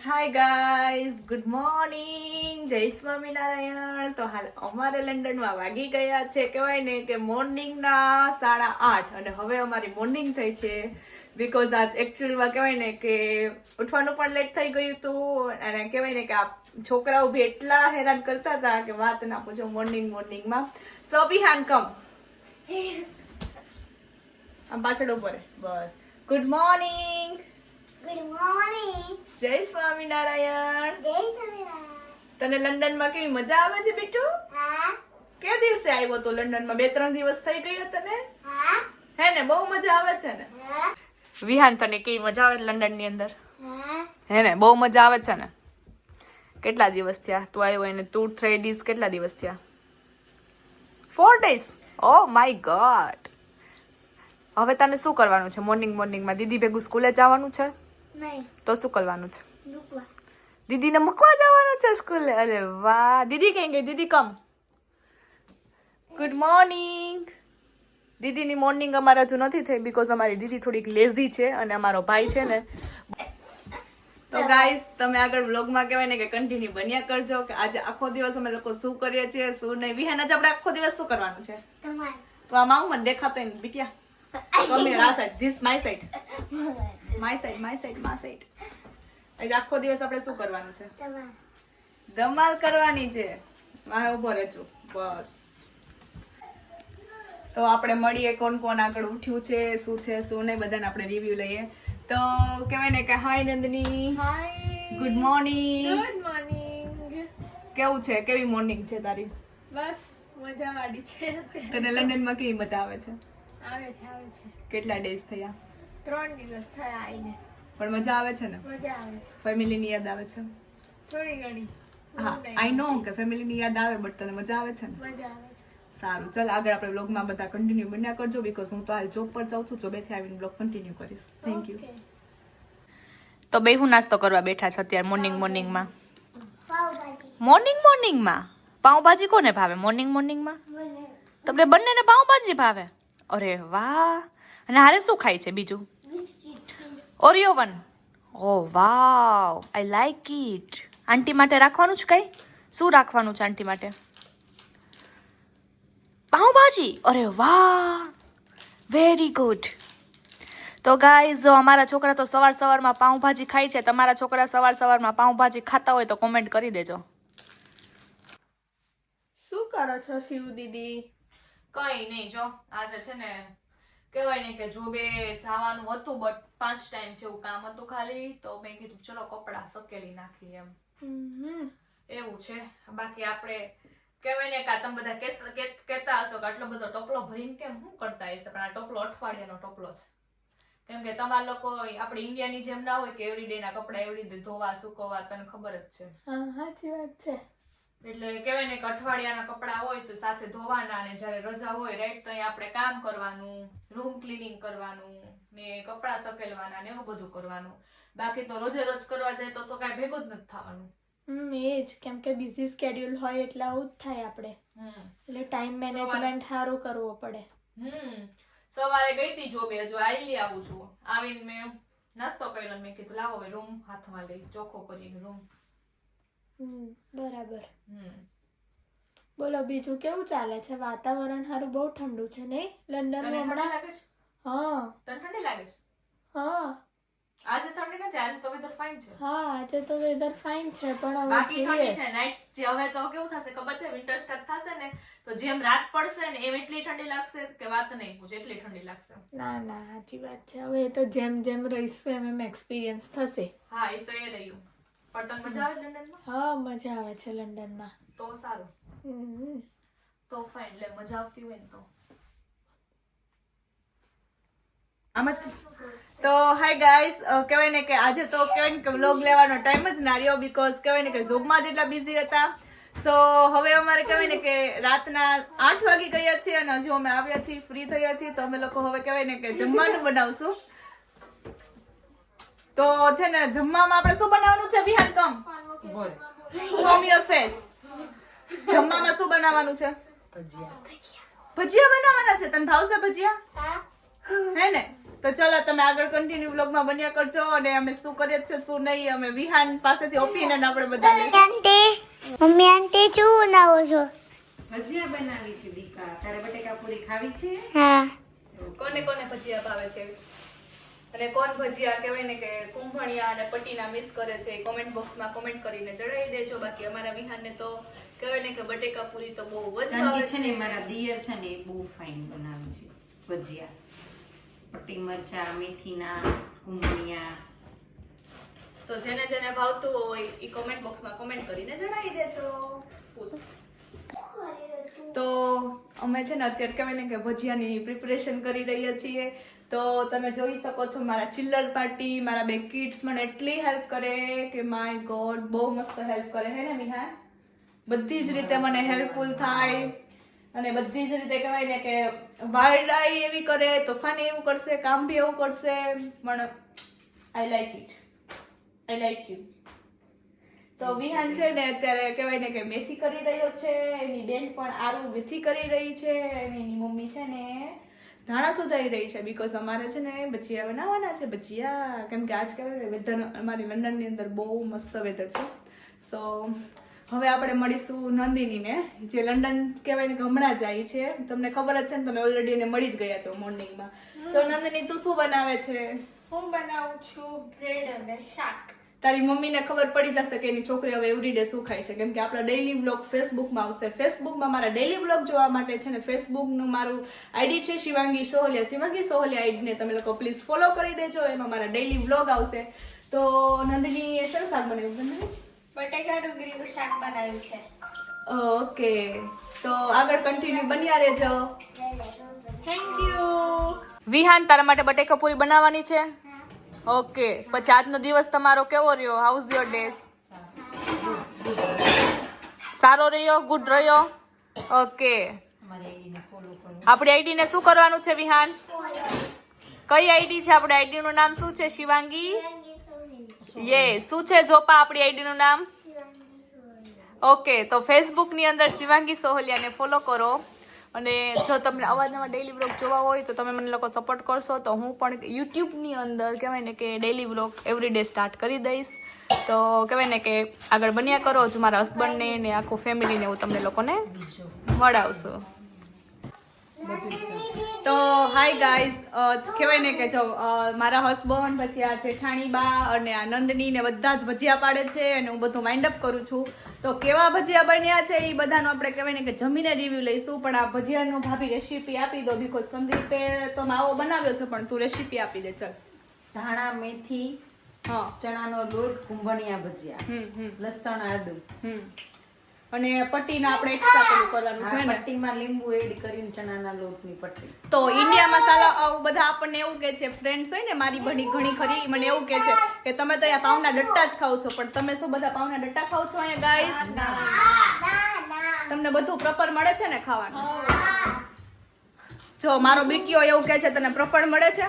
Hi guys, good morning, જય સ્વામિનારાયણ. તો હાલ અમારે લંડનમાં વાગી ગયા છે કહેવાય ને કે મોર્નિંગના 8:30 અને હવે અમારી મોર્નિંગ થઈ છે બીકોઝ આજ એકચ્યુઅલમાં કહેવાય ને કે ઉઠવાનું પણ લેટ થઈ ગયું હતું અને કહેવાય ને કે આ છોકરાઓ બી એટલા હેરાન કરતા હતા કે વાત ના પૂછો મોર્નિંગમાં. સો વિહાન કમ આમ પાછળ ઉપર બસ. Good morning. Good morning. જય સ્વામિનારાયણ. જય સ્વામિનારાયણ. તને લંડનમાં કેવી મજા આવે છે બેટુ? હા કે દિવસે આવ્યો તો લંડનમાં? 2-3 દિવસ થઈ ગયા તને? હા હે ને? બહુ મજા આવે છે ને? હા વિહાન, તને કેવી મજા આવે લંડન ની અંદર? હા હે ને? બહુ મજા આવે છે ને? કેટલા દિવસ થયા તું આવ્યો? એને 2-3 days કેટલા દિવસ થયા? 4 days. Oh my God. હવે તને શું કરવાનું છે મોર્નિંગમાં? દીદી ભેગું સ્કૂલે જવાનું છે? નહીં તો શું કરવાનું છે? લુકવા. દીદીને મૂકવા જવાનું છે સ્કૂલે? અરે વાહ. દીદી કઈ ગઈ? દીદી કમ. Good morning. દીદીની મોર્નિંગ અમારે હજુ નથી થઈ બીકોઝ અમારી દીદી થોડીક લેઝી છે અને અમારો ભાઈ છે ને. તો ગાઈઝ, તમે આગળ વ્લોગમાં કહેવાય ને કે કન્ટિન્યુ બન્યા કરજો કે આજે આખો દિવસ અમે લોકો શું કરીએ છીએ શું નહીં. વિહાન, આજે આપણે આખો દિવસ શું કરવાનું છે? તમાર તો આ માઉ મને દેખાતો ને બીટિયા. Come here, આ side. This my side. My side. આજે આખો દિવસ આપણે શું કરવાનું છે? તમાર ધમાલ કરવાની છે. મારે ઉભો રહેજો બસ. તો આપણે મળીએ કોણ કોણ આગળ ઉઠ્યું છે શું નહીં બધાને આપણે રિવ્યુ લઈએ. તો કહેવાય ને કે hi Nandini. Hi. Good morning. Good morning. કેવું છે? કેવી મોર્નિંગ છે તારી? બસ મજાવાળી છે. તને લંડનમાં કેવી મજા આવે છે? આવે છે. કેટલા ડેઝ થયા? 3 દિવસ થયા આવીને. પણ મજા આવે છે ને? મજા આવે છે. ફેમિલીની યાદ આવે છે? થોડી ઘણી. હા, આઈ નો કે ફેમિલીની યાદ આવે બટ તને મજા આવે છે ને? મજા આવે છે. સારું, ચાલ આગળ આપણે વ્લોગમાં બધા કન્ટિન્યુ બન્યા કરજો બીકોઝ હું તો હાલ જોબ પર જાઉં છું. જોબેથી આવીને વ્લોગ કન્ટિન્યુ કરીશ. Thank you. Okay. તો બેહુ નાસ્તો કરવા બેઠા છે અત્યારે મોર્નિંગમાં. પાવભાજી. મોર્નિંગમાં પાઉંભાજી કોને ભાવે? મોર્નિંગમાં મને તમને બંનેને પાઉંભાજી ભાવે? અરે વાહ. અને હારે શું ખાય છે બીજું? Biscuit. Oreo one. Oh wow, I like it. Aunty માટે રાખવાનું છે કઈ? શું રાખવાનું છે આંટી માટે? પાઉંભાજી. અરે વાહ, વેરી ગુડ. તો ગાઈઝ, જો અમારા છોકરા તો સવારમાં પાઉંભાજી ખાય છે. તમારા છોકરા સવારમાં પાઉંભાજી ખાતા હોય તો કોમેન્ટ કરી દેજો. શું કરો છો શિવ દીદી? કઈ નહીં, જો આજે છે ને કહેવાય ને કે જોબે જવાનું હતું બટ 5 ટાઈમ જેવું કામ હતું ખાલી. તો મેં કીધું ચલો કપડાં સકેલી નાખી એમ. એવું છે. બાકી આપણે કહેવાય ને કે તમે બધા કહેતા હશો કે આટલો બધો ટોપલો ભરીને કેમ શું કરતા હશે, પણ આ ટોપલો અઠવાડિયાનો ટોપલો છે. કેમ કે તમારા લોકો આપણે ઇન્ડિયાની જેમ ના હોય કે એવરીડે ના કપડા એવરીડે ધોવા સુકવવા, તને ખબર જ છે. હા, સાચી વાત છે. એટલે કહેવાય ને કે અઠવાડિયાના કપડા હોય તો સાથે ધોવાના અને જ્યારે રજા હોય રાઈટ તો અહીંયા આપણે કામ કરવાનું, રૂમ ક્લીનિંગ કરવાનું ને કપડા સકેલવાના ને એવું બધું કરવાનું. બાકી તો રોજે રોજ કરવા જાય તો કાંઈ ભેગું જ નથી થવાનું. એ જ કેમ કે બિઝી સ્કેડ્યુલ હોય એટલે આવું જ થાય આપણે. એટલે ટાઈમ મેનેજમેન્ટ સારું કરવું પડે. સવારે ગઈ હતી જોબે, હજુ આઈલી આવું છું. આવીને મેં નાસ્તો કર્યો, મેં કીધું લાવો હવે રૂમ હાથમાં લઈ ચોખ્ખો કરીને રૂમ. બરાબર. બોલો બીજું કેવું ચાલે છે? વાતાવરણ સારું બહુ ઠંડુ છે નહીં લંડનમાં હમણાં? લાગે છે? હા તને ઠંડી લાગે છે? હા આજે ઠંડી નથી, આજે તો વેધર ફાઇન છે. હા, આજે તો વેધર ફાઇન છે પણ બાકી હવે ઠંડી છે નાઈટ જે હવે તો કેવું થશે ખબર છે? વિન્ટર સ્ટાર્ટ થશે ને તો જેમ રાત પડશે ને એમ એટલી ઠંડી લાગશે કે વાત નહીં પૂછ, એટલી ઠંડી લાગશે. ના સાચી વાત છે. હવે એ તો જેમ જેમ રહીશું એમ એક્સપિરિયન્સ થશે. હા, એ તો એ રહ્યું. પણ તને મજા આવે લંડનમાં? હા, મજા આવે છે લંડનમાં. તો સારું, તો ફાઇન. એટલે મજા આવતી હોય ને તો આમ જ. તો હાય ગાઈસ, કહેવાય ને કે આજે તો કહેવાય ને કે વ્લોગ લેવાનો ટાઈમ જ ના રહ્યો બીકોઝ કહેવાય ને કે જોબમાં જ એટલા બિઝી હતા. સો હવે અમારે કહેવાય ને કે રાતના 8 વાગી ગયા છે અને હજુ અમે આવ્યા છીએ, ફ્રી થયા છીએ. તો અમે લોકો હવે કહેવાય ને કે જમવાનું બનાવશું. તો છે ને જમવામાં આપણે શું બનાવવાનું છે? વિહાન કમ show me your face. જમવામાં શું બનાવવાનું છે? ભજીયા બનાવવાના છે. તને ભાવશે ભજીયા? હા હે ને? તો ચલો તમે આગળ કન્ટિન્યુ વ્લોગમાં બન્યા કરજો અને અમે શું કરીએ છે શું નહીં અમે વિહાન પાસેથી ઓપિનિયન આપણે બધા લઈશું. આંટી મમ્મી આંટી શું બનાવો છો? ભજીયા બનાવી છે દીકા. તારે બટેકા પૂરી ખાવી છે? હા કોને કોને ભજીયા ભાવે છે અને કોણ ભજીયા કહેવાય ને કે કુંભણિયા અને પટીના મિસ કરે છે કોમેન્ટ બોક્સમાં કોમેન્ટ કરીને જણાવી દેજો. બાકી અમારા વિહાનને તો કહેવાય ને કે બટેકા પૂરી તો બહુ જ ભાવે ચાંદી છે ને છે. મારા દિયર છે ને એ બહુ ફાઇન બનાવે છે ભજીયા. પટ્ટી મરચા, મેથીના, કુંભણિયા. તો જેને જેને ભાવતું હોય એ કોમેન્ટ બોક્સમાં કોમેન્ટ કરીને જણાવી દેજો. તો અમે છે ને અત્યારે કહેવાય ને કે ભજીયાની પ્રિપરેશન કરી રહ્યા છીએ. તો તમે જોઈ શકો છો મારા ચિલ્લર પાર્ટી મારા બે કિડ્સ મને એટલી હેલ્પ કરે કે માય ગોડ બહુ મસ્ત હેલ્પ કરે હે ને વિહાન. બધી જ રીતે મને હેલ્પફુલ થાય અને બધી જ રીતે કહેવાય ને કે વારડાઈ એવી કરે તોફાની એવું કરશે કામ બી એવું કરશે પણ આઈ like it I like you. તો વિહાન છે ને અત્યારે કહેવાય ને કે મેથી કરી રહ્યો છે એની બેન પણ આરું મેથી કરી રહી છે અને એની મમ્મી છે ને ધાણા સુધારી રહી છે બીકોઝ અમારે છે ને ભજીયા બનાવવાના છે ભજીયા કેમ કે આજ કહેવાય વેધર અમારી લંડનની અંદર બહુ મસ્ત વેધર છે. સો હવે આપણે મળીશું નંદિનીને જે લંડન કહેવાય ને કે હમણાં જાય છે. તમને ખબર જ છે ને તમે ઓલરેડી એને મળી જ ગયા છો મોર્નિંગમાં. સો નંદિની તું શું બનાવે છે? હું બનાવું છું બ્રેડ અને શાક. તારી મમ્મીને ખબર પડી જશે કે એની છોકરી હવે એવરીડે શું ખાય છે કેમ કે આપણા ડેઈલી વ્લોગ ફેસબુકમાં આવશે. ફેસબુકમાં મારા ડેઈલી વ્લોગ જોવા માટે છે ને ફેસબુકનું મારું આઈડી છે શિવાંગી સોહલિયા. શિવાંગી સોહલિયા આઈડીને તમે લોકો પ્લીઝ ફોલો કરી દેજો. એમાં મારા ડેઈલી વ્લોગ આવશે. તો નંદિની એ શું શાક બનાવ્યું? નંદિની બટેકા ડુંગળીનું શાક બનાવ્યું છે. ઓકે તો આગળ કન્ટિન્યુ બન્યા રહેજો. Thank you. વિહાન તારા માટે બટેકા પૂરી બનાવવાની છે. ઓકે પછી આજનો દિવસ તમારો કેવો રહ્યો? How's your days? સારો રહ્યો? ગુડ રહ્યો? ઓકે અમારી આઈડીને ફોલો કરો. આપણી આઈડીને શું કરવાનું છે વિહાન? કઈ આઈડી છે? આપણી આઈડીનું નામ શું છે શિવાંગી? યે શું છે જોપા આપણી આઈડીનું નામ? ઓકે તો ફેસબુકની અંદર શિવાંગી સોહલિયાને ફોલો કરો અને જો તમને અવાજમાં ડેઈલી વ્લોગ જોવા હોય તો તમે મને લોકો સપોર્ટ કરશો તો હું પણ યુટ્યુબની અંદર કહેવાય ને કે ડેઈલી વ્લોગ એવરીડે સ્ટાર્ટ કરી દઈશ. તો કહેવાય ને કે આગળ બન્યા કરો જો મારા હસબન્ડને ને આખું ફેમિલીને હું તમને લોકોને મળાવશું. તો હાય ગાઈઝ કહેવાય ને કે જો મારા હસબન્ડ પછી આ જેઠાણી બા અને આ નંદની ને બધા જ ભજીયા પાડે છે અને હું બધું વાઇન્ડ અપ કરું છું. તો કેવા ભજીયા બન્યા છે એ બધાનો આપણે કહેવાય ને કે જમીને રિવ્યુ લઈશું પણ આ ભજીયાનો ભાભી રેસીપી આપી દો બીકોઝ સંદીપે તો માવો બનાવ્યો છે પણ તું રેસીપી આપી દે ચાલ. ધાણા, મેથી, હા ચણાનો લોટ, કુંભણિયા ભજીયા, લસણ, આદુ અને પટ્ટીના આપણે એક્સ્ટ્રા પેલું કરવાનું છે ને પટ્ટીમાં લીંબુ એડ કરીને ચણાના લોટની પટ્ટી. તો ઇન્ડિયા મસાલા આવું બધા આપણને એવું કે છે ફ્રેન્ડ્સ હોય ને મારી ઘણી ખરી મને એવું કે છે કે તમે તો અહીંયા પાવના ડટ્ટા જ ખાવ છો પણ તમે શું બધા પાવના ડટ્ટા ખાવ છો અહીંયા ગાઈસ? તમને બધું પ્રોપર મળે છે ને ખાવાનું? જો મારો બીટીઓ એવું કે છે તને પ્રોપર મળે છે?